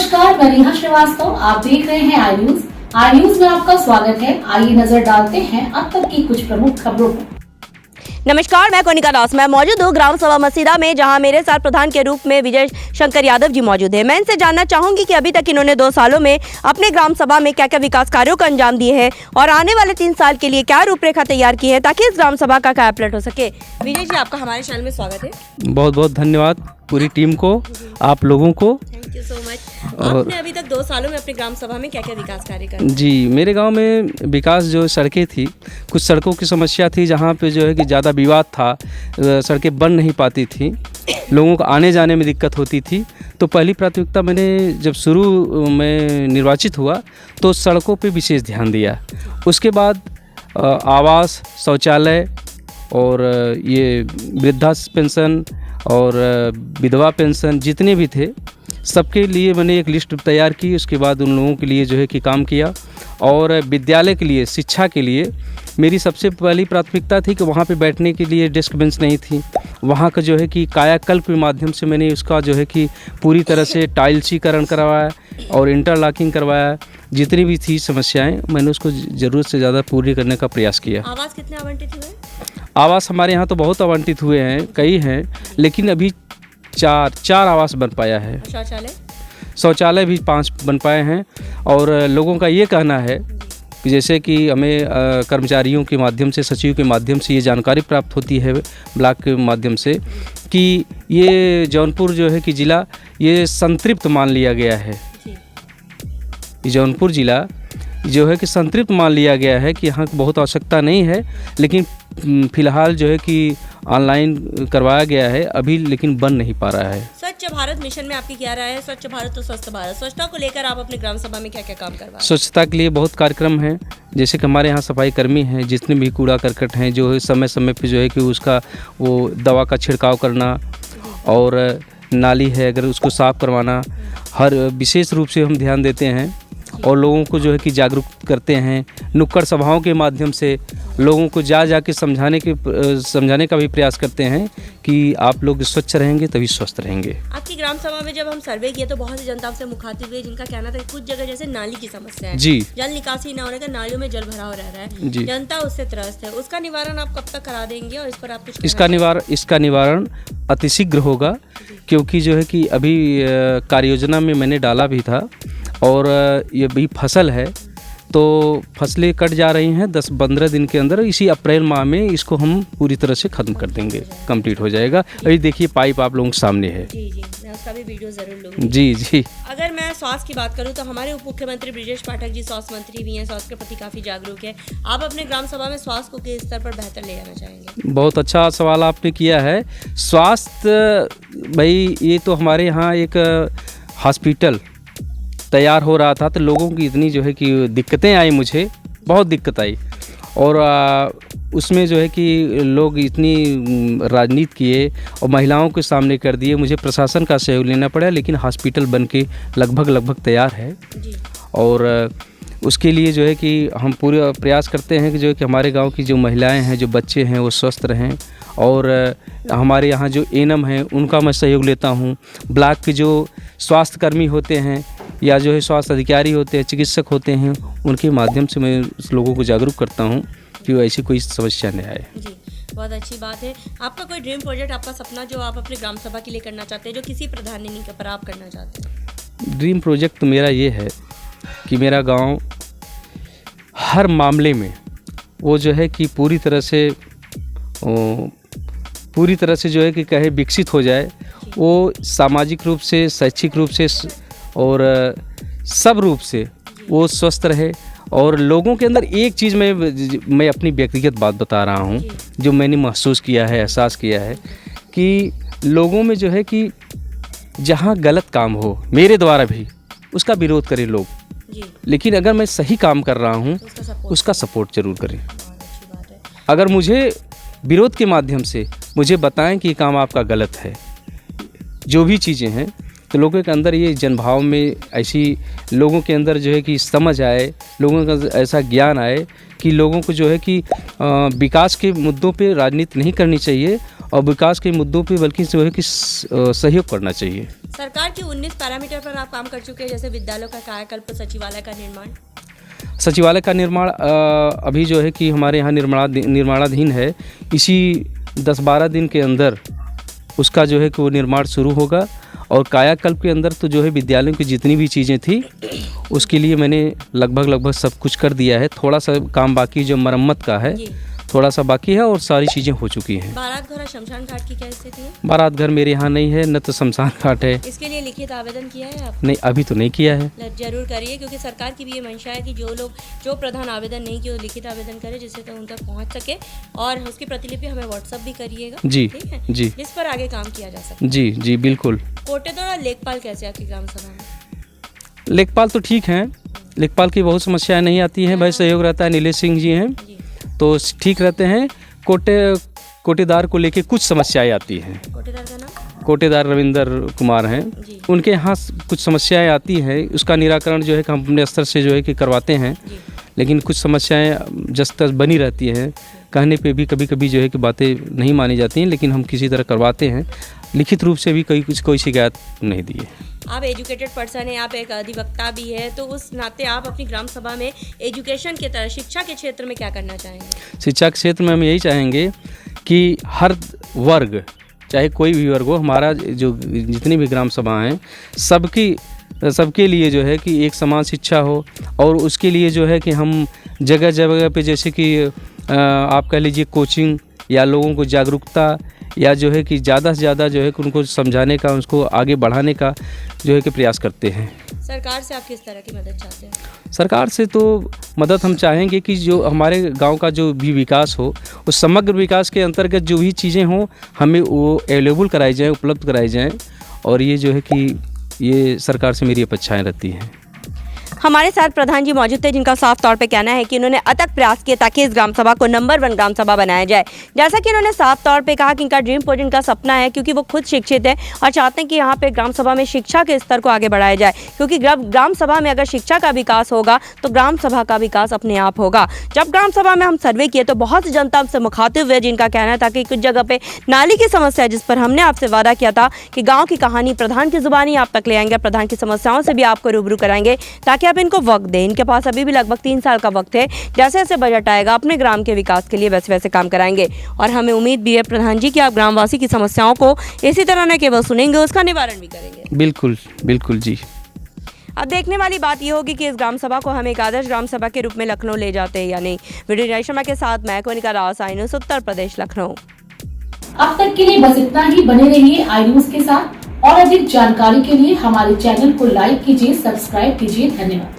नमस्कार, मैं नेहा श्रीवास्तव। आप देख रहे हैं आई न्यूज में आपका स्वागत है। आइए नजर डालते हैं अब तक की कुछ प्रमुख खबरों पर। नमस्कार, मैं कोनिका दास। मैं मौजूद हूँ ग्राम सभा मसीरा में, जहां मेरे साथ प्रधान के रूप में विजय शंकर यादव जी मौजूद हैं। मैं इनसे जानना चाहूंगी कि अभी तक इन्होंने 2 सालों में अपने ग्राम सभा में क्या क्या विकास कार्यों का अंजाम दिए हैं और आने वाले 3 साल के लिए क्या रूपरेखा तैयार की है ताकि इस ग्राम सभा का कायापलट हो सके। विजय जी, आपका हमारे चैनल में स्वागत है। बहुत बहुत धन्यवाद पूरी टीम को, आप लोगों को। Thank you so much. आपने अभी तक 2 सालों में अपने ग्राम सभा में क्या क्या विकास कार्य करे? जी, मेरे गांव में विकास जो सड़कें थी, कुछ सड़कों की समस्या थी जहां पे जो है कि ज़्यादा विवाद था, सड़कें बन नहीं पाती थी, लोगों को आने जाने में दिक्कत होती थी। तो पहली प्राथमिकता मैंने जब शुरू में निर्वाचित हुआ तो सड़कों पे विशेष ध्यान दिया। उसके बाद आवास, शौचालय और ये वृद्धा पेंशन और विधवा पेंशन जितने भी थे सबके लिए मैंने एक लिस्ट तैयार की। उसके बाद उन लोगों के लिए जो है कि काम किया। और विद्यालय के लिए, शिक्षा के लिए मेरी सबसे पहली प्राथमिकता थी कि वहाँ पे बैठने के लिए डेस्क बेंच नहीं थी। वहाँ का जो है कि कायाकल्प के माध्यम से मैंने उसका जो है कि पूरी तरह से टाइल्सीकरण करवाया और इंटरलॉकिंग करवाया। जितनी भी थी समस्याएं मैंने उसको ज़रूरत से ज़्यादा पूरी करने का प्रयास किया। आवास कितने आवंटित हुए? आवास हमारे यहाँ तो बहुत आवंटित हुए हैं, कई हैं, लेकिन अभी चार आवास बन पाया है। शौचालय भी 5 बन पाए हैं। और लोगों का ये कहना है कि जैसे कि हमें कर्मचारियों के माध्यम से, सचिव के माध्यम से ये जानकारी प्राप्त होती है ब्लॉक के माध्यम से कि ये जौनपुर जो है कि ज़िला ये संतृप्त मान लिया गया है। ये जौनपुर ज़िला जो है कि संतृप्त मान लिया गया है कि यहाँ बहुत आवश्यकता नहीं है, लेकिन फ़िलहाल जो है कि ऑनलाइन करवाया गया है अभी, लेकिन बन नहीं पा रहा है। स्वच्छ भारत मिशन में आपकी क्या राय है? स्वच्छ भारत तो स्वस्थ भारत, स्वच्छता को लेकर आप अपने ग्राम सभा में क्या क्या काम करवा? स्वच्छता के लिए बहुत कार्यक्रम हैं, जैसे कि हमारे यहाँ सफाई कर्मी हैं, जितने भी कूड़ा करकट हैं जो है समय समय पे जो है कि उसका वो दवा का छिड़काव करना, और नाली है अगर उसको साफ़ करवाना, हर विशेष रूप से हम ध्यान देते हैं। और लोगों को जो है कि जागरूक करते हैं। नुक्कड़ सभाओं के माध्यम से लोगों को जा के समझाने का भी प्रयास करते हैं कि आप लोग स्वच्छ रहेंगे तभी स्वस्थ रहेंगे। आपकी ग्राम सभा में जब हम सर्वे किए तो बहुत सी जनता से मुखातिब हुए, जिनका कहना था कि कुछ जगह जैसे नाली की समस्या है, जी, जल निकासी न होने का, नालियों में जल भराव रह रहा है, जनता उससे त्रस्त है। उसका निवारण आप कब तक करा देंगे और इस पर आप कुछ? इसका निवारण अतिशीघ्र होगा, क्योंकि जो है कि अभी कार्य योजना में मैंने डाला भी था। और ये भी फसल है तो फसलें कट जा रही हैं 10-15 दिन के अंदर। इसी अप्रैल माह में इसको हम पूरी तरह से ख़त्म कर देंगे, कंप्लीट हो जाएगा। अभी देखिए पाइप आप लोगों के सामने है। जी, मैं उसका भी वीडियो ज़रूर लूँगी। जी। अगर मैं स्वास्थ्य की बात करूँ तो हमारे उप मुख्यमंत्री ब्रिजेश पाठक जी स्वास्थ्य मंत्री भी हैं, स्वास्थ्य के प्रति काफ़ी जागरूक है। आप अपने ग्राम सभा में स्वास्थ्य को किस स्तर पर बेहतर ले जाना चाहेंगे? बहुत अच्छा सवाल आपने किया है। स्वास्थ्य भाई, ये तो हमारे यहाँ एक हॉस्पिटल तैयार हो रहा था तो लोगों की इतनी जो है कि दिक्कतें आई, मुझे बहुत दिक्कत आई। और उसमें जो है कि लोग इतनी राजनीति किए और महिलाओं के सामने कर दिए। मुझे प्रशासन का सहयोग लेना पड़ा, लेकिन हॉस्पिटल बन के लगभग तैयार है। और उसके लिए जो है कि हम पूरा प्रयास करते हैं कि जो है कि हमारे गांव की जो महिलाएं हैं, जो बच्चे हैं, वो स्वस्थ रहें। और हमारे यहाँ जो एएनएम हैं उनका मैं सहयोग लेता हूँ। ब्लॉक के जो स्वास्थ्य कर्मी होते हैं या जो है स्वास्थ्य अधिकारी होते हैं, चिकित्सक होते हैं, उनके माध्यम से मैं लोगों को जागरूक करता हूँ कि ऐसी कोई समस्या नहीं आए। जी, बहुत अच्छी बात है। आपका कोई ड्रीम प्रोजेक्ट, आपका सपना जो आप अपने ग्राम सभा के लिए करना चाहते हैं, जो किसी प्रधान ने नहीं कर पर आप करना चाहते हैं? ड्रीम प्रोजेक्ट तो मेरा ये है कि मेरा गांव हर मामले में वो जो है कि पूरी तरह से जो है कि कहे विकसित हो जाए। वो सामाजिक रूप से, शैक्षिक रूप से और सब रूप से वो स्वस्थ रहे। और लोगों के अंदर एक चीज़ मैं अपनी व्यक्तिगत बात बता रहा हूँ, जो मैंने महसूस किया है, एहसास किया है कि लोगों में जो है कि जहाँ गलत काम हो मेरे द्वारा भी, उसका विरोध करें लोग, लेकिन अगर मैं सही काम कर रहा हूँ उसका सपोर्ट जरूर करें। अगर मुझे विरोध के माध्यम से मुझे बताएं कि ये काम आपका गलत है, जो भी चीज़ें हैं, तो लोगों के अंदर ये जनभाव में ऐसी लोगों के अंदर जो है कि समझ आए, लोगों का ऐसा ज्ञान आए कि लोगों को जो है कि विकास के मुद्दों पे राजनीति नहीं करनी चाहिए और विकास के मुद्दों पे बल्कि जो है कि सहयोग करना चाहिए। सरकार की 19 पैरामीटर पर आप काम कर चुके हैं, जैसे विद्यालयों का कायाकल्प, सचिवालय का निर्माण। सचिवालय का निर्माण अभी जो है कि हमारे यहाँ निर्माणाधीन है। इसी 10-12 दिन के अंदर उसका जो है कि वो निर्माण शुरू होगा। और कायाकल्प के अंदर तो जो है विद्यालयों की जितनी भी चीज़ें थी उसके लिए मैंने लगभग सब कुछ कर दिया है। थोड़ा सा काम बाकी जो मरम्मत का है थोड़ा सा बाकी है और सारी चीज़ें हो चुकी हैं। बारात घर और शमशान घाट की क्या स्थिति है? बारात घर मेरे यहाँ नहीं है, न तो शमशान घाट है। इसके लिए लिखित आवेदन किया है आप? नहीं, अभी तो नहीं किया है। जरूर करिए, क्योंकि सरकार की भी ये मंशा है कि जो प्रधान आवेदन नहीं किए वो लिखित आवेदन करे, जिससे तो उन तक पहुँच सके। और उसकी प्रतिलिपि हमें व्हाट्सअप भी करिएगा, जी ठीक है जी, जिस पर आगे काम किया जा सके। जी जी बिल्कुल। कोटेदार और लेखपाल कैसे आपकी ग्राम सभा में? लेखपाल तो ठीक हैं, लेखपाल की बहुत समस्याएं नहीं आती हैं। भाई सहयोग रहता है, नीलेश सिंह जी हैं तो ठीक रहते हैं। कोटेदार को लेके कुछ समस्याएं आती हैं। कोटेदार का नाम? कोटेदार रविंदर कुमार हैं, उनके यहाँ कुछ समस्याएं आती हैं। उसका निराकरण जो है कि हम अपने स्तर से जो है कि करवाते हैं, लेकिन कुछ समस्याएं जस तस बनी रहती हैं। कहने पे भी कभी कभी जो है कि बातें नहीं मानी जाती हैं, लेकिन हम किसी तरह करवाते हैं। लिखित रूप से भी कोई शिकायत नहीं दी है। आप एजुकेटेड पर्सन हैं, आप एक अधिवक्ता भी है, तो उस नाते आप अपनी ग्राम सभा में एजुकेशन के तरह शिक्षा के क्षेत्र में क्या करना चाहेंगे? शिक्षा के क्षेत्र में हम यही चाहेंगे कि हर वर्ग, चाहे कोई भी वर्ग हो, हमारा जो जितनी भी ग्राम सभा हैं सबके लिए जो है कि एक समान शिक्षा हो। और उसके लिए जो है कि हम जगह जगह पे जैसे कि आप कह लीजिए कोचिंग या लोगों को जागरूकता या जो है कि ज़्यादा से ज़्यादा जो है कि उनको समझाने का, उसको आगे बढ़ाने का जो है कि प्रयास करते हैं। सरकार से आप किस तरह की मदद चाहते हैं? सरकार से तो मदद हम चाहेंगे कि जो हमारे गांव का जो भी विकास हो, उस समग्र विकास के अंतर्गत जो भी चीज़ें हों हमें वो अवेलेबल कराई जाएँ, उपलब्ध कराई जाएँ। और ये जो है कि ये सरकार से मेरी अपेक्षाएँ रहती हैं। हमारे साथ प्रधान जी मौजूद थे, जिनका साफ तौर पे कहना है कि उन्होंने अथक प्रयास किए ताकि इस ग्राम सभा को नंबर 1 ग्राम सभा बनाया जाए। जैसा कि उन्होंने साफ तौर पे कहा कि इनका ड्रीम प्रोजेक्ट, इनका सपना है, क्योंकि वो खुद शिक्षित है और चाहते हैं कि यहाँ पे ग्राम सभा में शिक्षा के स्तर को आगे बढ़ाया जाए। क्योंकि ग्राम सभा में अगर शिक्षा का विकास होगा तो ग्राम सभा का विकास अपने आप होगा। जब ग्राम सभा में हम सर्वे किए तो बहुत सी जनता हमसे मुखातिब हुए, जिनका कहना था कि कुछ जगह पे नाली की समस्या है, जिस पर हमने आपसे वादा किया था कि गाँव की कहानी प्रधान की जुबानी आप तक ले आएंगे, प्रधान की समस्याओं से भी आपको रूबरू कराएंगे ताकि आप इनको वक्त दें। इनके पास अभी भी लगभग 3 साल का वक्त है। जैसे जैसे बजट आएगा अपने ग्राम के विकास के लिए वैसे वैसे काम कराएंगे। और हमें उम्मीद भी है प्रधान जी कि आप ग्रामवासी की समस्याओं को इसी तरह न केवल सुनेंगे, उसका निवारण भी करेंगे। बिल्कुल बिल्कुल जी। अब देखने वाली बात यह होगी कि इस ग्राम सभा को हम एक आदर्श ग्राम सभा के रूप में लखनऊ ले जाते हैं या नहीं। वीडियो जय शर्मा के साथ मैं कोनिका राव, आई न्यूज़ उत्तर प्रदेश, लखनऊ। अब तक के लिए बस इतना ही। बने रहिए आई न्यूज़ के साथ और अधिक जानकारी के लिए हमारे चैनल को लाइक कीजिए, सब्सक्राइब कीजिए। धन्यवाद।